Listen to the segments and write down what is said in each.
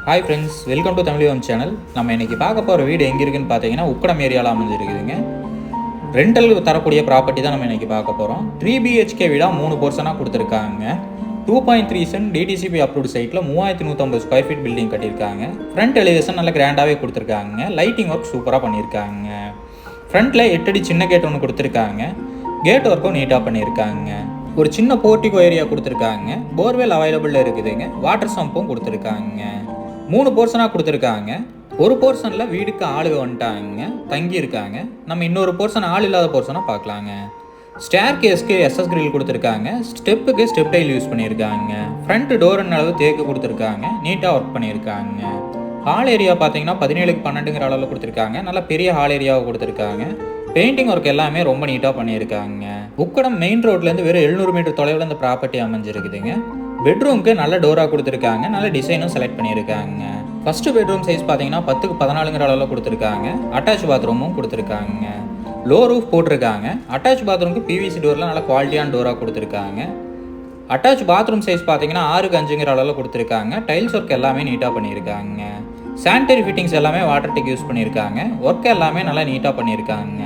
Hi friends, welcome to Tamil channel. நம்ம இன்றைக்கி பார்க்க போகிற வீடு எங்கே இருக்குன்னு பார்த்தீங்கன்னா உக்கடம் ஏரியாவில் அமைஞ்சிருக்குதுங்க. ரெண்டல் தரக்கூடிய ப்ராப்பர்ட்டி தான் நம்ம இன்றைக்கி பார்க்க போகிறோம். 3 BHK வீடாக 3 போர்ஷனாக கொடுத்துருக்காங்க. 2.3 சென்ட் DTCP அப்ரூவ்டு சைட்டில் 3150 ஸ்கொயர் ஃபீட் பில்டிங் கட்டியிருக்காங்க. ஃப்ரண்ட் எலிவேஷன் நல்லா கிராண்டாகவே கொடுத்துருக்காங்க. லைட்டிங் ஒர்க் சூப்பராக பண்ணியிருக்காங்க. ஃப்ரண்ட்டில் 8 அடி சின்ன கேட் ஒன்று கொடுத்துருக்காங்க. கேட் ஒர்க்கும் நீட்டாக பண்ணியிருக்காங்க. ஒரு சின்ன போர்ட்டிகோ ஏரியா கொடுத்துருக்காங்க. போர்வெல் அவைலபிளில் இருக்குதுங்க. வாட்டர் சம்பும் கொடுத்துருக்காங்க. 3 போர்ஷனாக கொடுத்துருக்காங்க. ஒரு போர்ஷனில் வீடுக்கு ஆளுக வந்துட்டாங்க, தங்கி இருக்காங்க. நம்ம இன்னொரு போர்ஷன் ஆள் இல்லாத போர்ஷனாக பார்க்கலாங்க. ஸ்டேர் கேஸ்க்கு SS கிரில் கொடுத்துருக்காங்க. ஸ்டெப்புக்கு ஸ்டெப் டைல் யூஸ் பண்ணியிருக்காங்க. ஃப்ரண்ட் டோர் அளவு தேக்கு கொடுத்துருக்காங்க. நீட்டாக ஒர்க் பண்ணியிருக்காங்க. ஹால் ஏரியா பார்த்தீங்கன்னா 17க்கு 12ங்கிற அளவில் கொடுத்துருக்காங்க. நல்ல பெரிய ஹால் ஏரியாவை கொடுத்துருக்காங்க. பெயிண்டிங் ஒர்க் எல்லாமே ரொம்ப நீட்டாக பண்ணியிருக்காங்க. உக்கடம் மெயின் ரோட்லேருந்து வெறும் 700 மீட்டர் தொலைவில் இந்த ப்ராப்பர்ட்டி அமைஞ்சிருக்குதுங்க. பெட்ரூம்க்கு நல்ல டோராக கொடுத்துருக்காங்க. நல்ல டிசைனும் செலக்ட் பண்ணியிருக்காங்க. ஃபர்ஸ்ட் பெட்ரூம் சைஸ் பார்த்தீங்கன்னா 10க்கு 14ங்கிற அளவில் கொடுத்துருக்காங்க. அட்டாச் பாத்ரூமும் கொடுத்துருக்காங்க. லோ ரூஃப் போட்டிருக்காங்க. அட்டாச் பாத்ரூமுக்கு PVC டோரில் நல்ல குவாலிட்டியான டோராக கொடுத்துருக்காங்க. அட்டாச் பாத்ரூம் சைஸ் பார்த்தீங்கன்னா 6க்கு 5ங்கிற அளவில் கொடுத்துருக்காங்க. டைல்ஸ் ஒர்க் எல்லாமே நீட்டாக பண்ணியிருக்காங்க. சானிட்டரி ஃபிட்டிங்ஸ் எல்லாமே வாட்டர் டெக் யூஸ் பண்ணியிருக்காங்க. ஒர்க் எல்லாமே நல்லா நீட்டாக பண்ணியிருக்காங்க.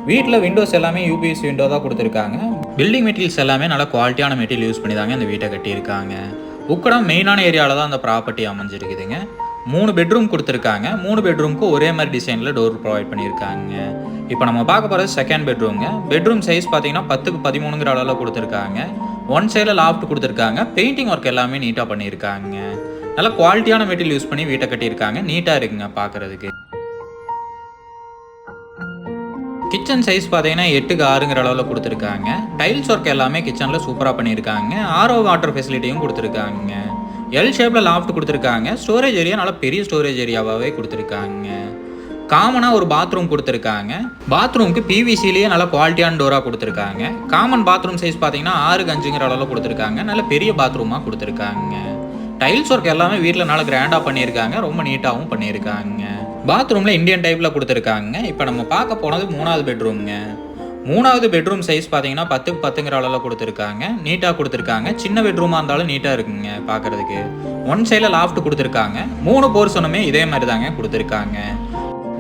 வீட்டில் விண்டோஸ் எல்லாமே UPS விண்டோ தான் கொடுத்துருக்காங்க. பில்டிங் மெட்டீரியல்ஸ் எல்லாமே நல்லா குவாலிட்டியான மெட்டீரியல் யூஸ் பண்ணி தாங்க இந்த வீட்டை கட்டியிருக்காங்க. உக்கடம் மெயினான ஏரியாவில் தான் அந்த ப்ராப்பர்ட்டி அமைஞ்சிருக்குதுங்க. 3 பெட்ரூம் கொடுத்துருக்காங்க. 3 பெட்ரூமுக்கு ஒரே மாதிரி டிசைனில் டோர் ப்ரொவைட் பண்ணியிருக்காங்க. இப்போ நம்ம பார்க்க போகிறது செகண்ட் பெட்ரூம்ங்க. பெட்ரூம் சைஸ் பார்த்தீங்கன்னா 10க்கு 13ங்கிற அளவில் கொடுத்துருக்காங்க. ஒன் சைடில் லாஃப்ட் கொடுத்துருக்காங்க. பெயிண்டிங் ஒர்க் எல்லாமே நீட்டாக பண்ணியிருக்காங்க. நல்லா குவாலிட்டியான மெட்டீரியல் யூஸ் பண்ணி வீட்டை கட்டியிருக்காங்க. நீட்டாக இருக்குங்க பார்க்குறதுக்கு. கிச்சன் சைஸ் பார்த்தீங்கன்னா 8க்கு 6ங்கிற அளவில் கொடுத்துருக்காங்க. டைல்ஸ் ஒர்க் எல்லாமே கிச்சனில் சூப்பராக பண்ணியிருக்காங்க. RO வாட்டர் ஃபெசிலிட்டியும் கொடுத்துருக்காங்க. எல் ஷேப்பில் லாஃப்ட் கொடுத்துருக்காங்க. ஸ்டோரேஜ் ஏரியா நல்லா பெரிய ஸ்டோரேஜ் ஏரியாவாகவே கொடுத்துருக்காங்க. காமனாக ஒரு பாத்ரூம் கொடுத்துருக்காங்க. பாத்ரூமுக்கு PVCலேயே நல்லா குவாலிட்டியான டோராக கொடுத்துருக்காங்க. காமன் பாத்ரூம் சைஸ் பார்த்தீங்கன்னா 6க்கு 5ங்கிற அளவில் கொடுத்துருக்காங்க. நல்ல பெரிய பாத்ரூமாக கொடுத்துருக்காங்க. டைல்ஸ் ஒர்க் எல்லாமே வீட்டில் நல்லா கிராண்டாக பண்ணியிருக்காங்க. ரொம்ப நீட்டாகவும் பண்ணியிருக்காங்க. பாத்ரூமில் இந்தியன் டைப்பில் கொடுத்துருக்காங்க. இப்போ நம்ம பார்க்க போனது 3வது பெட்ரூம்ங்க. 3வது பெட்ரூம் சைஸ் பார்த்தீங்கன்னா 10க்கு 10ங்கிற அளவில் கொடுத்துருக்காங்க. நீட்டாக கொடுத்துருக்காங்க. சின்ன பெட்ரூமாக இருந்தாலும் நீட்டாக இருக்குங்க பார்க்குறதுக்கு. ஒன் சைடில் லாஃப்ட் கொடுத்துருக்காங்க. 3 போர்ஷனுமே இதே மாதிரி தாங்க கொடுத்துருக்காங்க.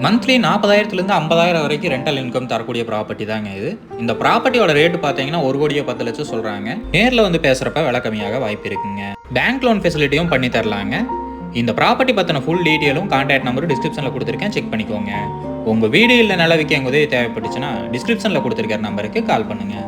மந்த்லி 40,000லேருந்து 50,000 வரைக்கும் ரெண்டல் இன்கம் தரக்கூடிய ப்ராப்பர்ட்டி தாங்க இது. இந்த ப்ராப்பர்ட்டியோட ரேட்டு பார்த்தீங்கன்னா 1,10,00,000 சொல்கிறாங்க. நேரில் வந்து பேசுகிறப்ப விலை கம்மியாக வாய்ப்பு இருக்குங்க. பேங்க் லோன் ஃபெசிலிட்டியும் பண்ணி தரலாங்க. இந்த ப்ராப்பர்ட்டி பற்றின ஃபுல் டீட்டெயிலும் கான்டாக்ட் நம்பரும் டிஸ்கிரிப்ஷனில் கொடுத்துருக்கேன், செக் பண்ணிக்கோங்க. உங்கள் வீடு இல்லை நில விற்க உதவி தேவைப்பட்டுச்சுன்னா டிஸ்கிரிப்ஷனில் கொடுத்துருக்கிற நம்பருக்கு கால் பண்ணுங்கள்.